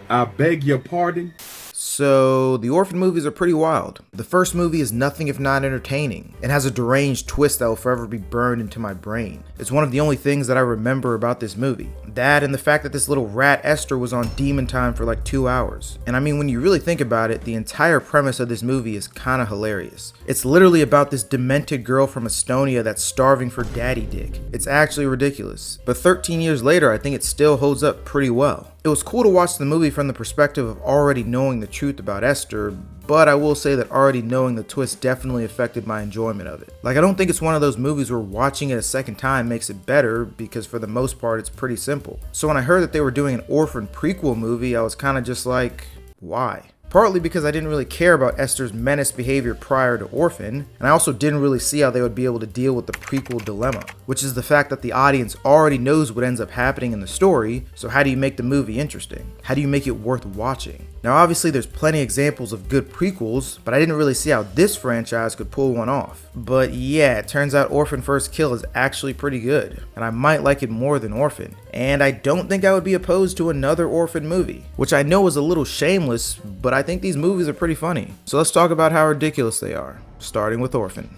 I beg your pardon? So, the Orphan movies are pretty wild. The first movie is nothing if not entertaining, and has a deranged twist that will forever be burned into my brain. It's one of the only things that I remember about this movie. That and the fact that this little rat Esther was on demon time for like 2 hours. And I mean, when you really think about it, the entire premise of this movie is kinda hilarious. It's literally about this demented girl from Estonia that's starving for daddy dick. It's actually ridiculous. But 13 years later, I think it still holds up pretty well. It was cool to watch the movie from the perspective of already knowing the truth about Esther, but I will say that already knowing the twist definitely affected my enjoyment of it. Like, I don't think it's one of those movies where watching it a second time makes it better, because for the most part it's pretty simple. So when I heard that they were doing an Orphan prequel movie, I was kinda just like, why? Partly because I didn't really care about Esther's menace behavior prior to Orphan, and I also didn't really see how they would be able to deal with the prequel dilemma, which is the fact that the audience already knows what ends up happening in the story, so how do you make the movie interesting? How do you make it worth watching? Now obviously there's plenty of examples of good prequels, but I didn't really see how this franchise could pull one off. But yeah, it turns out Orphan First Kill is actually pretty good, and I might like it more than Orphan. And I don't think I would be opposed to another Orphan movie, which I know is a little shameless, but I think these movies are pretty funny. So let's talk about how ridiculous they are, starting with Orphan.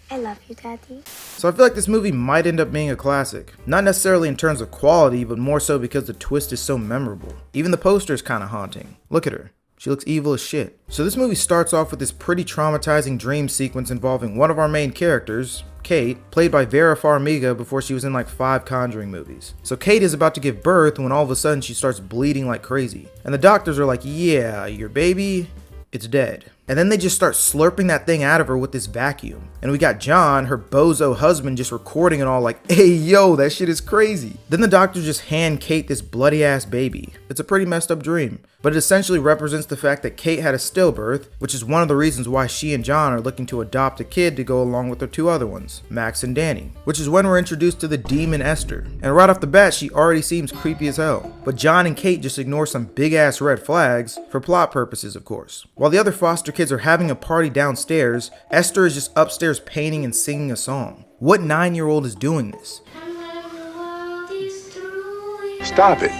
I love you, Daddy. So I feel like this movie might end up being a classic. Not necessarily in terms of quality, but more so because the twist is so memorable. Even the poster is kind of haunting. Look at her. She looks evil as shit. So this movie starts off with this pretty traumatizing dream sequence involving one of our main characters, Kate, played by Vera Farmiga before she was in like 5 Conjuring movies. So Kate is about to give birth when all of a sudden she starts bleeding like crazy. And the doctors are like, yeah, your baby, it's dead. And then they just start slurping that thing out of her with this vacuum. And we got John, her bozo husband, just recording it all like, hey yo, that shit is crazy. Then the doctors just hand Kate this bloody ass baby. It's a pretty messed up dream. But it essentially represents the fact that Kate had a stillbirth, which is one of the reasons why she and John are looking to adopt a kid to go along with their 2 other ones, Max and Danny. Which is when we're introduced to the demon Esther. And right off the bat, she already seems creepy as hell. But John and Kate just ignore some big ass red flags, for plot purposes of course. While the other foster kids are having a party downstairs, Esther is just upstairs painting and singing a song. What 9-year-old is doing this? Stop it.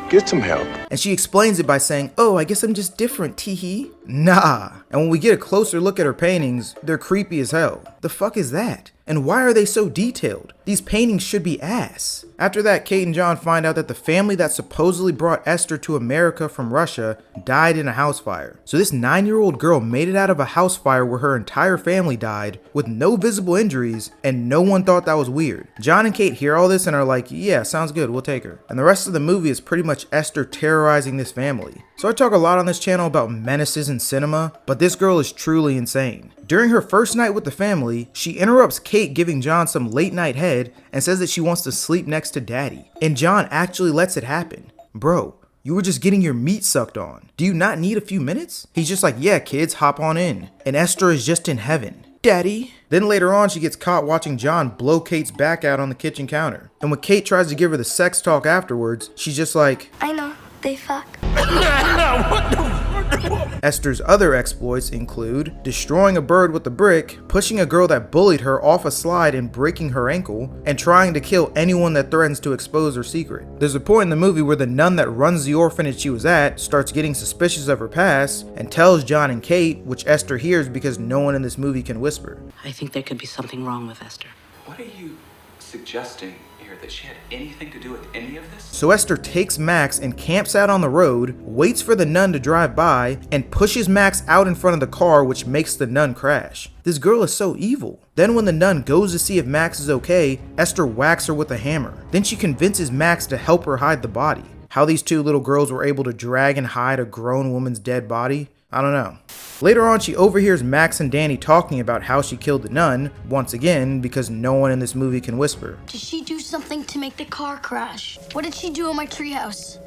Get some help. And she explains it by saying, oh, I guess I'm just different, teehee. Nah. And when we get a closer look at her paintings, they're creepy as hell. The fuck is that? And why are they so detailed? These paintings should be ass. After that, Kate and John find out that the family that supposedly brought Esther to America from Russia died in a house fire. So this 9-year-old girl made it out of a house fire where her entire family died with no visible injuries, and no one thought that was weird. John and Kate hear all this and are like, yeah, sounds good, we'll take her. And the rest of the movie is pretty much Esther terrorizing this family. So I talk a lot on this channel about menaces in cinema, but this girl is truly insane. During her first night with the family, she interrupts Kate giving John some late night head and says that she wants to sleep next to Daddy. And John actually lets it happen. Bro, you were just getting your meat sucked on. Do you not need a few minutes? He's just like, yeah kids, hop on in. And Esther is just in heaven. Daddy. Then later on, she gets caught watching John blow Kate's back out on the kitchen counter. And when Kate tries to give her the sex talk afterwards, she's just like, I know, they fuck. Esther's other exploits include destroying a bird with a brick, pushing a girl that bullied her off a slide and breaking her ankle, and trying to kill anyone that threatens to expose her secret. There's a point in the movie where the nun that runs the orphanage she was at starts getting suspicious of her past and tells John and Kate, which Esther hears because no one in this movie can whisper. I think there could be something wrong with Esther. What are you suggesting here? That she had anything to do with any of this? So Esther takes Max and camps out on the road, waits for the nun to drive by, and pushes Max out in front of the car, which makes the nun crash. This girl is so evil. Then when the nun goes to see if Max is okay, Esther whacks her with a hammer. Then she convinces Max to help her hide the body. How these 2 little girls were able to drag and hide a grown woman's dead body, I don't know. Later on, she overhears Max and Danny talking about how she killed the nun, once again, because no one in this movie can whisper. Did she do something to make the car crash? What did she do in my treehouse?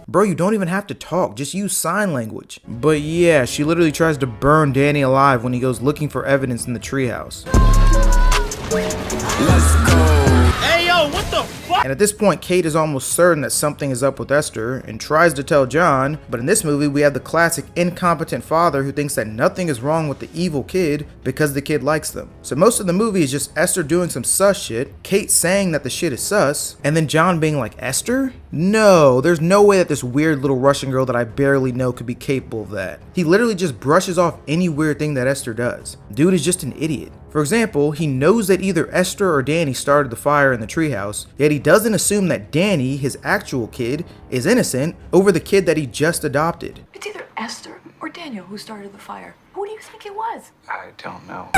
Bro, you don't even have to talk, just use sign language. But yeah, she literally tries to burn Danny alive when he goes looking for evidence in the treehouse. Let's go. Hey yo, what the fuck? And at this point, Kate is almost certain that something is up with Esther and tries to tell John, but in this movie we have the classic incompetent father who thinks that nothing is wrong with the evil kid because the kid likes them. So most of the movie is just Esther doing some sus shit, Kate saying that the shit is sus, and then John being like, Esther? No, there's no way that this weird little Russian girl that I barely know could be capable of that. He literally just brushes off any weird thing that Esther does. Dude is just an idiot. For example, he knows that either Esther or Danny started the fire in the treehouse, yet he doesn't assume that Danny, his actual kid, is innocent over the kid that he just adopted. It's either Esther or Daniel who started the fire. Who do you think it was? I don't know.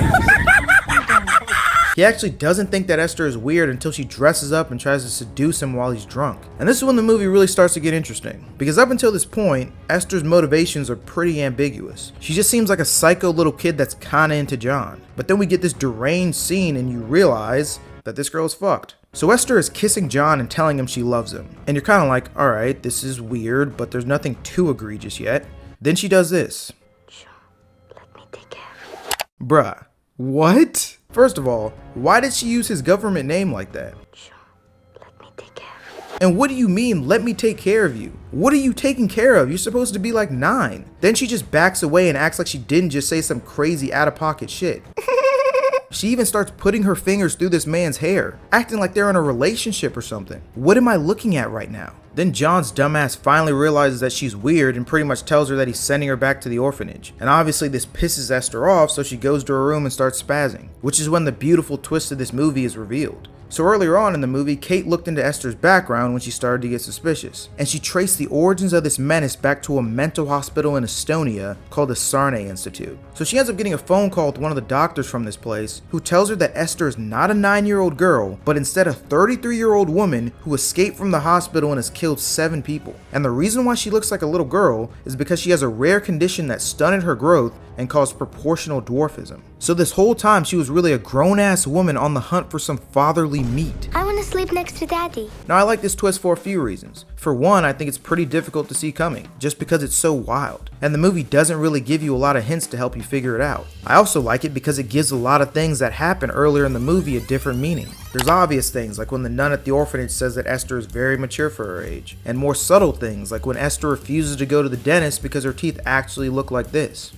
He actually doesn't think that Esther is weird until she dresses up and tries to seduce him while he's drunk. And this is when the movie really starts to get interesting, because up until this point, Esther's motivations are pretty ambiguous. She just seems like a psycho little kid that's kinda into John. But then we get this deranged scene and you realize that this girl is fucked. So Esther is kissing John and telling him she loves him. And you're kinda like, alright, this is weird, but there's nothing too egregious yet. Then she does this. Let me take care. Bruh, what? First of all, why did she use his government name like that? Let me take care. And what do you mean, let me take care of you? What are you taking care of? You're supposed to be like 9. Then she just backs away and acts like she didn't just say some crazy out-of-pocket shit. She even starts putting her fingers through this man's hair, acting like they're in a relationship or something. What am I looking at right now? Then John's dumbass finally realizes that she's weird and pretty much tells her that he's sending her back to the orphanage. And obviously this pisses Esther off, so she goes to her room and starts spazzing, which is when the beautiful twist of this movie is revealed. So earlier on in the movie, Kate looked into Esther's background when she started to get suspicious, and she traced the origins of this menace back to a mental hospital in Estonia called the Sarne Institute. So she ends up getting a phone call with one of the doctors from this place who tells her that Esther is not a 9-year-old girl, but instead a 33-year-old woman who escaped from the hospital and has killed 7 people. And the reason why she looks like a little girl is because she has a rare condition that stunted her growth and caused proportional dwarfism. So this whole time she was really a grown-ass woman on the hunt for some fatherly meat. I want to sleep next to Daddy. Now I like this twist for a few reasons. For one, I think it's pretty difficult to see coming, just because it's so wild. And the movie doesn't really give you a lot of hints to help you figure it out. I also like it because it gives a lot of things that happen earlier in the movie a different meaning. There's obvious things like when the nun at the orphanage says that Esther is very mature for her age, and more subtle things like when Esther refuses to go to the dentist because her teeth actually look like this.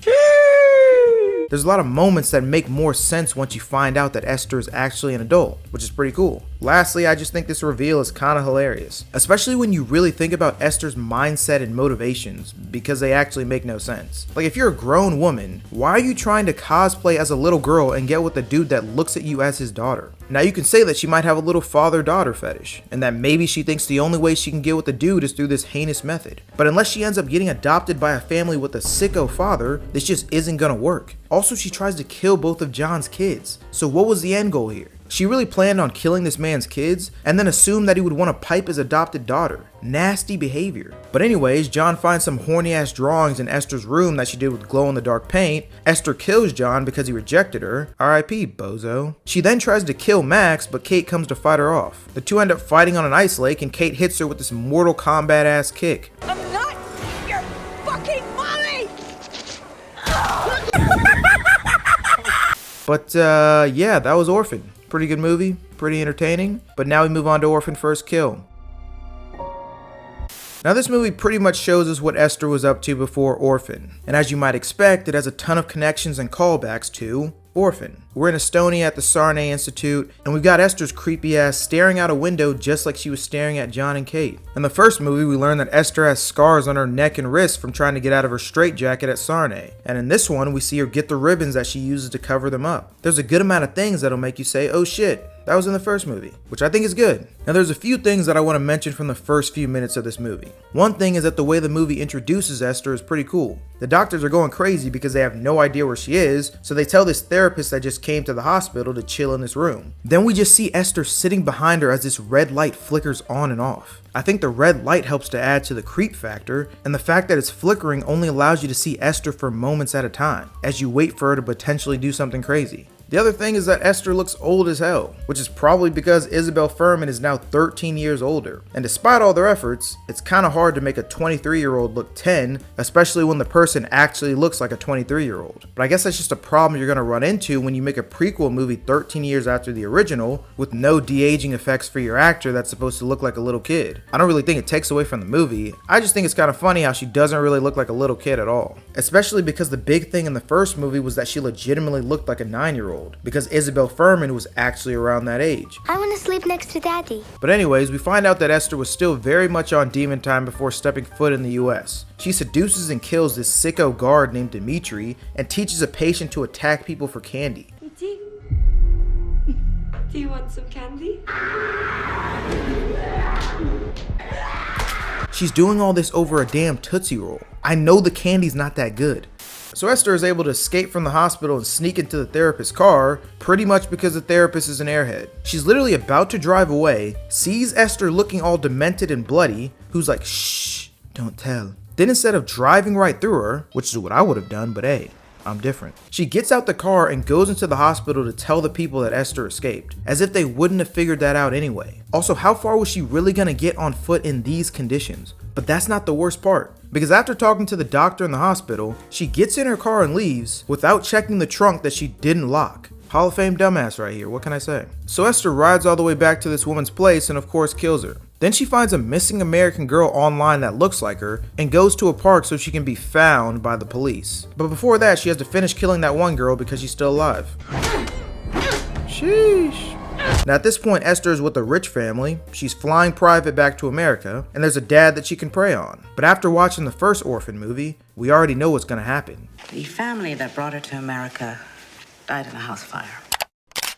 There's a lot of moments that make more sense once you find out that Esther is actually an adult, which is pretty cool. Lastly, I just think this reveal is kinda hilarious, especially when you really think about Esther's mindset and motivations, because they actually make no sense. Like, if you're a grown woman, why are you trying to cosplay as a little girl and get with a dude that looks at you as his daughter? Now you can say that she might have a little father-daughter fetish, and that maybe she thinks the only way she can get with a dude is through this heinous method. But unless she ends up getting adopted by a family with a sicko father, this just isn't gonna work. Also, she tries to kill both of John's kids. So what was the end goal here? She really planned on killing this man's kids and then assumed that he would want to pipe his adopted daughter. Nasty behavior. But anyways, John finds some horny ass drawings in Esther's room that she did with glow in the dark paint. Esther kills John because he rejected her. R.I.P. bozo. She then tries to kill Max, but Kate comes to fight her off. The two end up fighting on an ice lake and Kate hits her with this Mortal Kombat ass kick. I'm not your fucking mommy! But yeah, that was Orphan. Pretty good movie, pretty entertaining. But now we move on to Orphan First Kill. Now this movie pretty much shows us what Esther was up to before Orphan. And as you might expect, it has a ton of connections and callbacks to Orphan. We're in Estonia at the Sarne Institute, and we've got Esther's creepy ass staring out a window just like she was staring at John and Kate. In the first movie, we learn that Esther has scars on her neck and wrist from trying to get out of her straitjacket at Sarne. And in this one, we see her get the ribbons that she uses to cover them up. There's a good amount of things that'll make you say, oh shit, that was in the first movie, which I think is good. Now there's a few things that I want to mention from the first few minutes of this movie. One thing is that the way the movie introduces Esther is pretty cool. The doctors are going crazy because they have no idea where she is, so they tell this therapist that just came to the hospital to chill in this room. Then we just see Esther sitting behind her as this red light flickers on and off. I think the red light helps to add to the creep factor, and the fact that it's flickering only allows you to see Esther for moments at a time, as you wait for her to potentially do something crazy. The other thing is that Esther looks old as hell, which is probably because Isabel Fuhrman is now 13 years older. And despite all their efforts, it's kind of hard to make a 23-year-old look 10, especially when the person actually looks like a 23-year-old. But I guess that's just a problem you're going to run into when you make a prequel movie 13 years after the original with no de-aging effects for your actor that's supposed to look like a little kid. I don't really think it takes away from the movie. I just think it's kind of funny how she doesn't really look like a little kid at all. Especially because the big thing in the first movie was that she legitimately looked like a 9-year-old, because Isabel Fuhrman was actually around that age. I want to sleep next to Daddy. But anyways, we find out that Esther was still very much on demon time before stepping foot in the US. She seduces and kills this sicko guard named Dimitri and teaches a patient to attack people for candy. Do you want some candy? She's doing all this over a damn Tootsie Roll. I know the candy's not that good. So Esther is able to escape from the hospital and sneak into the therapist's car, pretty much because the therapist is an airhead. She's literally about to drive away, sees Esther looking all demented and bloody, who's like, shh, don't tell. Then instead of driving right through her, which is what I would have done, but hey, I'm different. She gets out the car and goes into the hospital to tell the people that Esther escaped, as if they wouldn't have figured that out anyway. Also, how far was she really gonna get on foot in these conditions? But that's not the worst part, because after talking to the doctor in the hospital, she gets in her car and leaves without checking the trunk that she didn't lock. Hall of Fame dumbass right here, what can I say? So Esther rides all the way back to this woman's place and of course kills her. Then she finds a missing American girl online that looks like her and goes to a park so she can be found by the police. But before that, she has to finish killing that one girl because she's still alive. Sheesh. Now at this point, Esther is with a rich family, she's flying private back to America, and there's a dad that she can prey on. But after watching the first Orphan movie, we already know what's gonna happen. The family that brought her to America died in a house fire.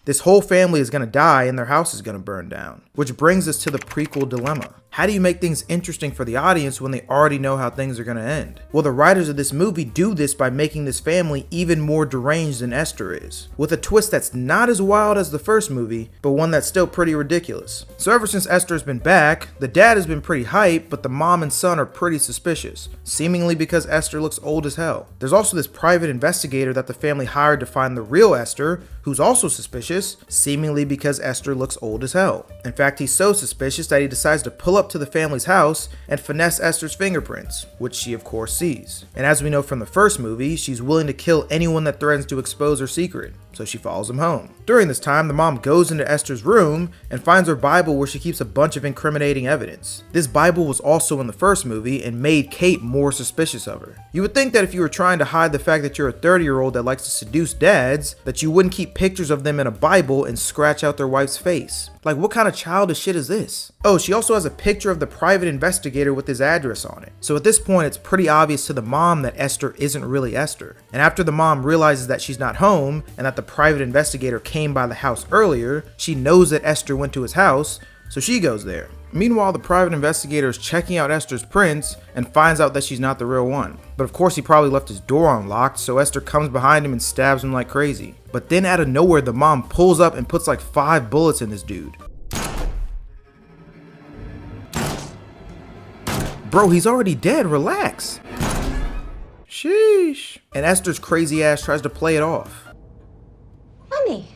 This whole family is gonna die and their house is gonna burn down. Which brings us to the prequel dilemma. How do you make things interesting for the audience when they already know how things are gonna end? Well, the writers of this movie do this by making this family even more deranged than Esther is, with a twist that's not as wild as the first movie, but one that's still pretty ridiculous. So ever since Esther's been back, the dad has been pretty hype, but the mom and son are pretty suspicious, seemingly because Esther looks old as hell. There's also this private investigator that the family hired to find the real Esther, who's also suspicious, seemingly because Esther looks old as hell. In fact, he's so suspicious that he decides to pull up to the family's house and finesse Esther's fingerprints, which she of course sees. And as we know from the first movie, she's willing to kill anyone that threatens to expose her secret, so she follows him home. During this time, the mom goes into Esther's room and finds her Bible where she keeps a bunch of incriminating evidence. This Bible was also in the first movie and made Kate more suspicious of her. You would think that if you were trying to hide the fact that you're a 30-year-old that likes to seduce dads, that you wouldn't keep pictures of them in a Bible and scratch out their wife's face. Like, what kind of childish shit is this? Oh, she also has a picture of the private investigator with his address on it. So at this point, it's pretty obvious to the mom that Esther isn't really Esther. And after the mom realizes that she's not home and that the private investigator came by the house earlier, she knows that Esther went to his house, so she goes there. Meanwhile, the private investigator is checking out Esther's prints and finds out that she's not the real one. But of course he probably left his door unlocked, so Esther comes behind him and stabs him like crazy. But then out of nowhere, the mom pulls up and puts like 5 bullets in this dude. Bro, he's already dead, relax. Sheesh. And Esther's crazy ass tries to play it off. Mommy.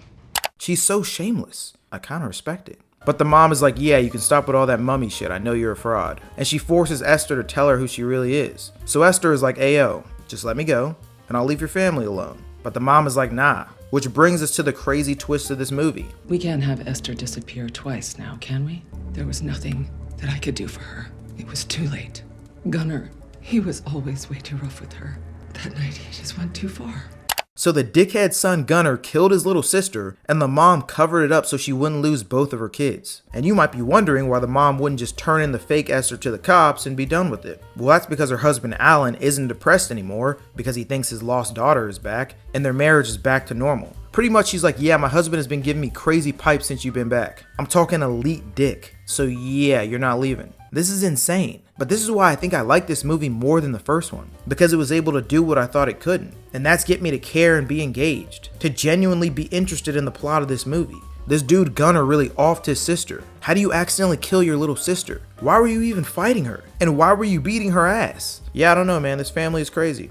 She's so shameless. I kinda respect it. But the mom is like, yeah, you can stop with all that mummy shit, I know you're a fraud. And she forces Esther to tell her who she really is. So Esther is like, ayo, just let me go, and I'll leave your family alone. But the mom is like, nah. Which brings us to the crazy twist of this movie. We can't have Esther disappear twice now, can we? There was nothing that I could do for her. It was too late. Gunnar, he was always way too rough with her. That night, he just went too far. So the dickhead son Gunnar killed his little sister, and the mom covered it up so she wouldn't lose both of her kids. And you might be wondering why the mom wouldn't just turn in the fake Esther to the cops and be done with it. Well, that's because her husband Alan isn't depressed anymore because he thinks his lost daughter is back, and their marriage is back to normal. Pretty much she's like, yeah, my husband has been giving me crazy pipes since you've been back. I'm talking elite dick. So yeah, you're not leaving. This is insane. But this is why I think I like this movie more than the first one, because it was able to do what I thought it couldn't, and that's get me to care and be engaged, to genuinely be interested in the plot of this movie. This dude Gunnar really offed his sister. How do you accidentally kill your little sister? Why were you even fighting her? And why were you beating her ass? Yeah, I don't know, man, this family is crazy.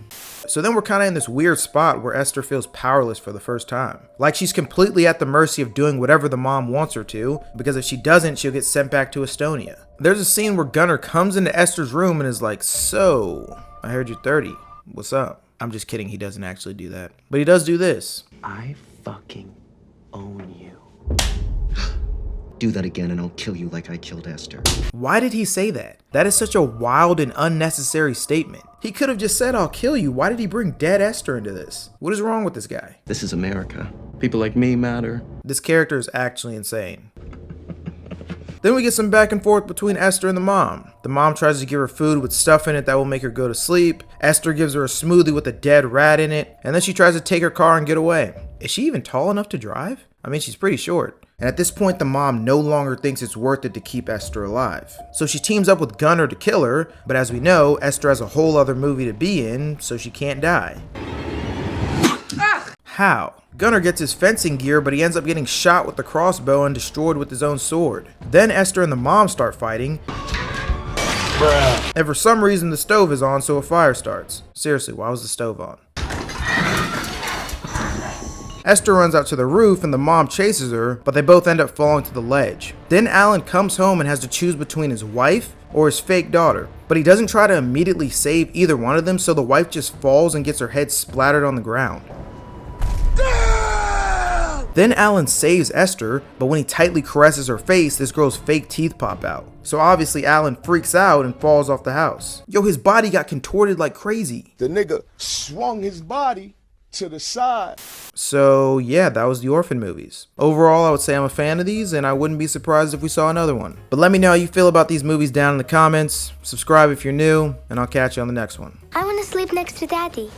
So then we're kind of in this weird spot where Esther feels powerless for the first time. Like she's completely at the mercy of doing whatever the mom wants her to, because if she doesn't, she'll get sent back to Estonia. There's a scene where Gunnar comes into Esther's room and is like, "So, I heard you're 30. What's up?" I'm just kidding, he doesn't actually do that. But he does do this. I fucking own you. Do that again and I'll kill you like I killed Esther. Why did he say that? That is such a wild and unnecessary statement. He could have just said, "I'll kill you." Why did he bring dead Esther into this? What is wrong with this guy? This is America. People like me matter. This character is actually insane. Then we get some back and forth between Esther and the mom. The mom tries to give her food with stuff in it that will make her go to sleep. Esther gives her a smoothie with a dead rat in it, and then she tries to take her car and get away. Is she even tall enough to drive? I mean, she's pretty short. And at this point, the mom no longer thinks it's worth it to keep Esther alive. So she teams up with Gunnar to kill her, but as we know, Esther has a whole other movie to be in, so she can't die. How? Gunnar gets his fencing gear, but he ends up getting shot with the crossbow and destroyed with his own sword. Then Esther and the mom start fighting. Bruh. And for some reason the stove is on, so a fire starts. Seriously, why was the stove on? Esther runs out to the roof and the mom chases her, but they both end up falling to the ledge. Then Alan comes home and has to choose between his wife or his fake daughter, but he doesn't try to immediately save either one of them, so the wife just falls and gets her head splattered on the ground. Then Alan saves Esther, but when he tightly caresses her face, this girl's fake teeth pop out. So obviously Alan freaks out and falls off the house. Yo, his body got contorted like crazy. The nigga swung his body to the side. So yeah, that was the Orphan movies. Overall, I would say I'm a fan of these, and I wouldn't be surprised if we saw another one. But let me know how you feel about these movies down in the comments. Subscribe if you're new, and I'll catch you on the next one. I want to sleep next to Daddy.